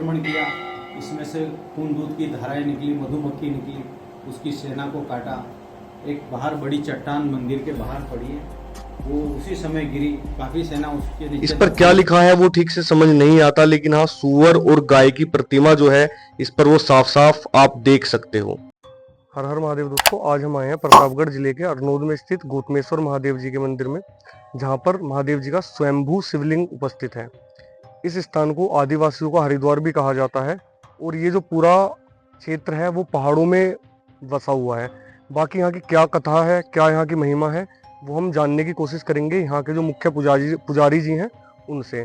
आक्रमण किया, इसमें से खून दूध की धाराएं निकली, मधुमक्खी निकली, उसकी सेना को काटा। एक बाहर बड़ी चट्टान मंदिर के बाहर पड़ी है, वो उसी समय गिरी, काफी सेना उसके नीचे। इस पर क्या लिखा है वो ठीक से समझ नहीं आता, लेकिन हाँ, सूअर और गाय की प्रतिमा जो है इस पर वो साफ साफ आप देख सकते हो। हर हर महादेव दोस्तों, आज हम आए हैं प्रतापगढ़ जिले के अरनोद में स्थित गौतमेश्वर महादेव जी के मंदिर में, जहां पर महादेव जी का स्वयंभू शिवलिंग उपस्थित है। इस स्थान को आदिवासियों का हरिद्वार भी कहा जाता है और ये जो पूरा क्षेत्र है वो पहाड़ों में बसा हुआ है। बाकी यहाँ की क्या कथा है, क्या यहाँ की महिमा है, वो हम जानने की कोशिश करेंगे यहाँ के जो मुख्य पुजारी जी हैं उनसे।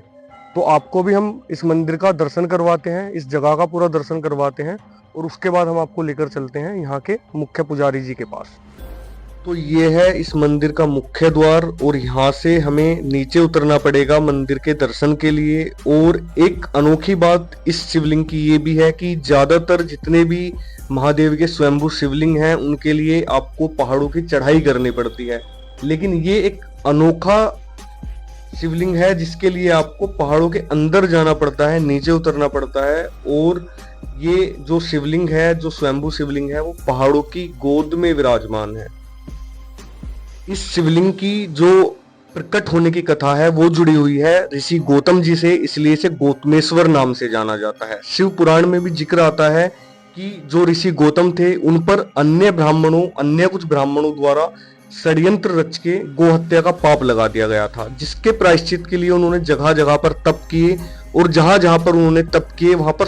तो आपको भी हम इस मंदिर का दर्शन करवाते हैं, इस जगह का पूरा दर्शन करवाते हैं और उसके बाद हम आपको लेकर चलते हैं यहाँ के मुख्य पुजारी जी के पास। तो ये है इस मंदिर का मुख्य द्वार और यहाँ से हमें नीचे उतरना पड़ेगा मंदिर के दर्शन के लिए। और एक अनोखी बात इस शिवलिंग की ये भी है कि ज्यादातर जितने भी महादेव के स्वयंभू शिवलिंग हैं उनके लिए आपको पहाड़ों की चढ़ाई करनी पड़ती है, लेकिन ये एक अनोखा शिवलिंग है जिसके लिए आपको पहाड़ों के अंदर जाना पड़ता है, नीचे उतरना पड़ता है। और ये जो शिवलिंग है, जो स्वयंभू शिवलिंग है, वो पहाड़ों की गोद में विराजमान है। इस शिवलिंग की जो प्रकट होने की कथा है वो जुड़ी हुई है ऋषि गौतम जी से, इसलिए इसे गौतमेश्वर नाम से जाना जाता है। शिव पुराण में भी जिक्र आता है कि जो ऋषि गौतम थे उन पर अन्य कुछ ब्राह्मणों द्वारा षड्यंत्र रच के गोहत्या का पाप लगा दिया गया था, जिसके प्रायश्चित के लिए उन्होंने जगह जगह पर तप किए और जहां जहां पर उन्होंने तप किए वहां पर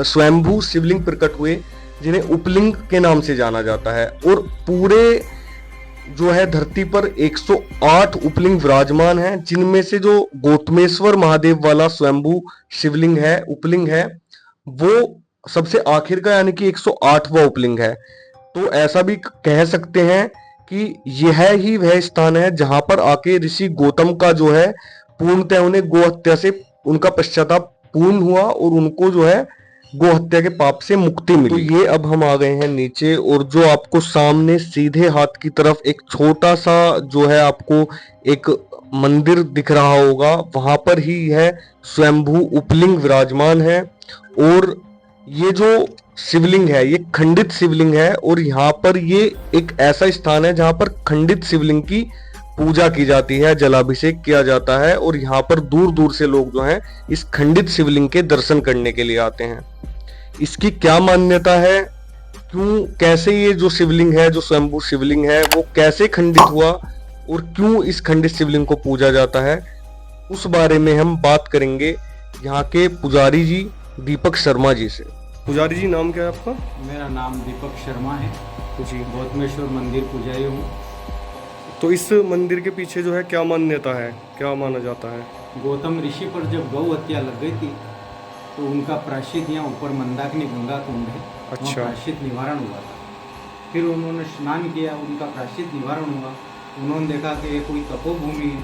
स्वयंभू शिवलिंग प्रकट हुए, जिन्हें उपलिंग के नाम से जाना जाता है। और पूरे जो है धरती पर 108 उपलिंग विराजमान हैं, जिनमें से जो गौतमेश्वर महादेव वाला स्वयंभू शिवलिंग है, उपलिंग है, वो सबसे आखिर का यानी कि 108वां उपलिंग है। तो ऐसा भी कह सकते हैं कि यह ही वह स्थान है जहां पर आके ऋषि गौतम का जो है पूर्णतः उन्हें गोहत्या से उनका पश्चाताप पूर्ण हुआ और उनको जो है गोहत्या के पाप से मुक्ति मिली। तो ये अब हम आ गए हैं नीचे और जो आपको सामने सीधे हाथ की तरफ एक छोटा सा जो है आपको एक मंदिर दिख रहा होगा, वहां पर ही यह स्वयंभू उपलिंग विराजमान है। और ये जो शिवलिंग है ये खंडित शिवलिंग है और यहाँ पर ये एक ऐसा स्थान है जहाँ पर खंडित शिवलिंग की पूजा की जाती है, जलाभिषेक किया जाता है और यहाँ पर दूर दूर से लोग जो हैं इस खंडित शिवलिंग के दर्शन करने के लिए आते हैं। इसकी क्या मान्यता है, क्यों, कैसे ये जो शिवलिंग है, जो स्वयंभू शिवलिंग है, वो कैसे खंडित हुआ और क्यों इस खंडित शिवलिंग को पूजा जाता है, उस बारे में हम बात करेंगे यहाँ के पुजारी जी दीपक शर्मा जी से। पुजारी जी, नाम क्या है आपका? मेरा नाम दीपक शर्मा है जी। गौतमेश्वर मंदिर पुजारी हूँ। तो इस मंदिर के पीछे जो है क्या मान्यता है, क्या माना जाता है? गौतम ऋषि पर जब गौ हत्या लग गई थी तो उनका प्रायश्चित यहाँ ऊपर मंदाकिनी गंगा कुंड है, अच्छा। प्रायश्चित निवारण हुआ था। फिर उन्होंने स्नान किया, उनका प्रायश्चित निवारण हुआ। उन्होंने देखा कि ये कोई तपोभूमि है,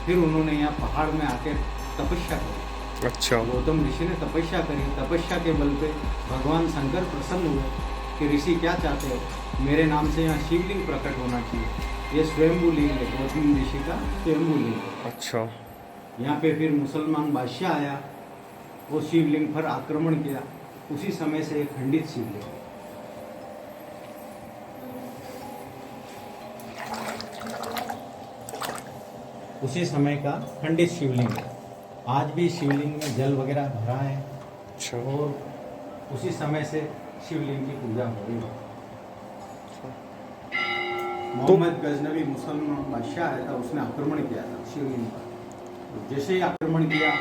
फिर उन्होंने यहाँ पहाड़ में आकर तपस्या करी। अच्छा। गौतम ऋषि ने तपस्या करी, तपस्या के बल पे भगवान शंकर प्रसन्न हुए कि ऋषि क्या चाहते हो, मेरे नाम से यहाँ शिवलिंग प्रकट होना चाहिए। ये स्वयंभू लिंग है, गौतम ऋषि का स्वयंभू लिंग है। अच्छा। यहाँ पे फिर मुसलमान बादशाह आया, वो शिवलिंग पर आक्रमण किया, उसी समय से एक खंडित शिवलिंग है। उसी समय का खंडित शिवलिंग है। आज भी शिवलिंग में जल वगैरह भरा है। अच्छा। और उसी समय से शिवलिंग की पूजा हो रही है। मोहम्मद गजनवी मुसलमान बादशाह आया था, उसने आक्रमण किया था शिवलिंग पर। जैसे ही आक्रमण किया,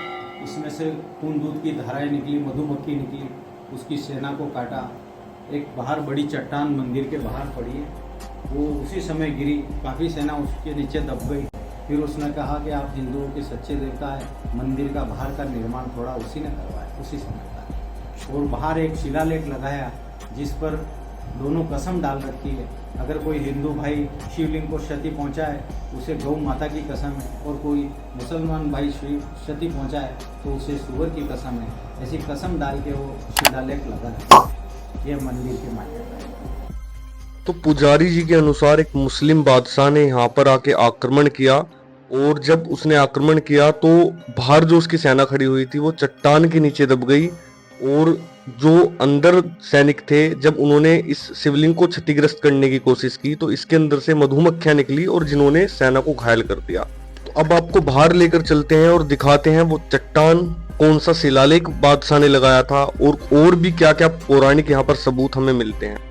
इसमें से खून दूध की धाराएं निकली, मधुमक्खी निकली, उसकी सेना को काटा। एक बाहर बड़ी चट्टान मंदिर के बाहर पड़ी है, वो उसी समय गिरी, काफ़ी सेना उसके नीचे दब गई। फिर उसने कहा कि आप हिंदुओं के सच्चे देवता है, मंदिर का बाहर का निर्माण थोड़ा उसी ने करवाया, उसी समय का। और बाहर एक शिलालेख लगाया जिस पर दोनों कसम डाल रखी है, अगर कोई हिंदू भाई शिवलिंग को क्षति पहुंचाए उसे गौ माता की कसम है, और कोई मुसलमान भाई क्षति पहुंचाए तो उसे सूअर की कसम है। ऐसी कसम डाल के वो शिलालेख लगा है। ये मंदिर के मान्यता है। तो पुजारी जी के अनुसार एक मुस्लिम बादशाह ने यहाँ पर आके आक्रमण किया और जब उसने आक्रमण किया तो बाहर जो उसकी सेना खड़ी हुई थी वो चट्टान के नीचे दब गई और जो अंदर सैनिक थे जब उन्होंने इस शिवलिंग को क्षतिग्रस्त करने की कोशिश की तो इसके अंदर से मधुमक्खियां निकली और जिन्होंने सेना को घायल कर दिया। तो अब आपको बाहर लेकर चलते हैं और दिखाते हैं वो चट्टान कौन सा शिलालेख बादशाह ने लगाया था और भी क्या क्या पौराणिक यहाँ पर सबूत हमें मिलते हैं।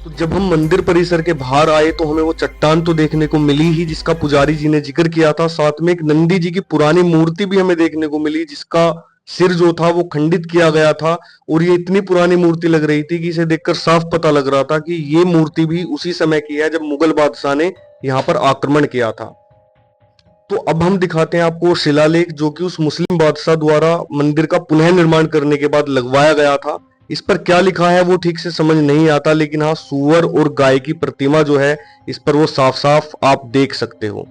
तो जब हम मंदिर परिसर के बाहर आए तो हमें वो चट्टान तो देखने को मिली ही जिसका पुजारी जी ने जिक्र किया था, साथ में एक नंदी जी की पुरानी मूर्ति भी हमें देखने को मिली जिसका सिर जो था वो खंडित किया गया था और ये इतनी पुरानी मूर्ति लग रही थी कि इसे देखकर साफ पता लग रहा था कि ये मूर्ति भी उसी समय की है जब मुगल बादशाह ने यहाँ पर आक्रमण किया था। तो अब हम दिखाते हैं आपको शिलालेख जो कि उस मुस्लिम बादशाह द्वारा मंदिर का पुनः निर्माण करने के बाद लगवाया गया था। इस पर क्या लिखा है वो ठीक से समझ नहीं आता, लेकिन हाँ सूअर और गाय की प्रतिमा जो है इस पर वो साफ साफ आप देख सकते हो।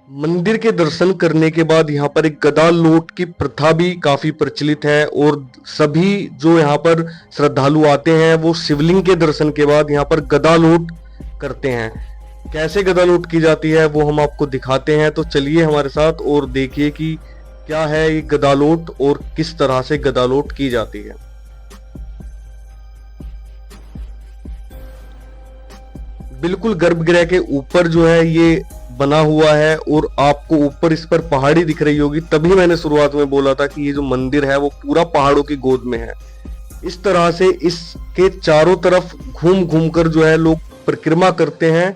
मंदिर के दर्शन करने के बाद यहाँ पर एक गदा लौट की प्रथा भी काफी प्रचलित है और सभी जो यहाँ पर श्रद्धालु आते हैं वो शिवलिंग के दर्शन के बाद यहाँ पर गदा लौट करते हैं। कैसे गदा लौट की जाती है वो हम आपको दिखाते हैं, तो चलिए हमारे साथ और देखिए कि क्या है ये गदा लौट और किस तरह से गदा लौट की जाती है। बिल्कुल गर्भगृह के ऊपर जो है ये बना हुआ है और आपको ऊपर इस पर पहाड़ी दिख रही होगी, तभी मैंने शुरुआत में बोला था कि ये जो मंदिर है वो पूरा पहाड़ों की गोद में है। इस तरह से इसके चारों तरफ घूम घूम कर जो है लोग परिक्रमा करते हैं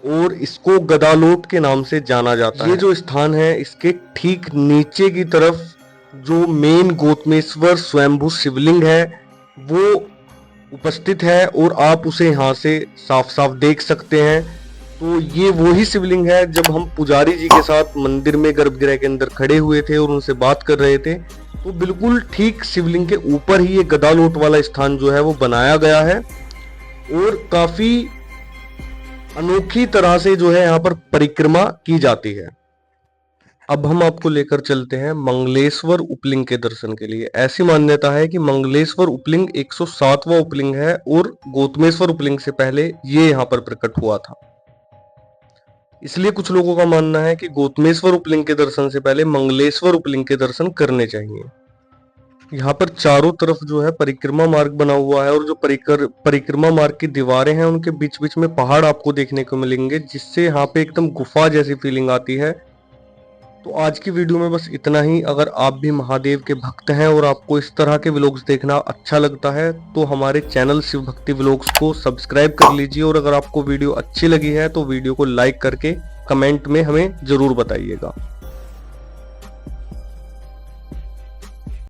और इसको गदालोट के नाम से जाना जाता है। ये जो स्थान है इसके ठीक नीचे की तरफ जो मेन गौतमेश्वर स्वयंभू शिवलिंग है वो उपस्थित है और आप उसे यहाँ से साफ साफ देख सकते हैं। तो ये वही शिवलिंग है जब हम पुजारी जी के साथ मंदिर में गर्भगृह के अंदर खड़े हुए थे और उनसे बात कर रहे थे, तो बिल्कुल ठीक शिवलिंग के ऊपर ही ये गदालोट वाला स्थान जो है वो बनाया गया है और काफी अनोखी तरह से जो है यहाँ पर परिक्रमा की जाती है। अब हम आपको लेकर चलते हैं मंगलेश्वर उपलिंग के दर्शन के लिए। ऐसी मान्यता है कि मंगलेश्वर उपलिंग 107वां उपलिंग है और गौतमेश्वर उपलिंग से पहले ये यहाँ पर प्रकट हुआ था। इसलिए कुछ लोगों का मानना है कि गौतमेश्वर उपलिंग के दर्शन से पहले मंगलेश्वर उपलिंग के दर्शन करने चाहिए। यहाँ पर चारों तरफ जो है परिक्रमा मार्ग बना हुआ है और जो परिक्रमा मार्ग की दीवारें हैं उनके बीच बीच में पहाड़ आपको देखने को मिलेंगे, जिससे यहाँ पे एकदम गुफा जैसी फीलिंग आती है। तो आज की वीडियो में बस इतना ही। अगर आप भी महादेव के भक्त हैं और आपको इस तरह के व्लॉग्स देखना अच्छा लगता है तो हमारे चैनल शिव भक्ति व्लॉग्स को सब्सक्राइब कर लीजिए और अगर आपको वीडियो अच्छी लगी है तो वीडियो को लाइक करके कमेंट में हमें जरूर बताइएगा।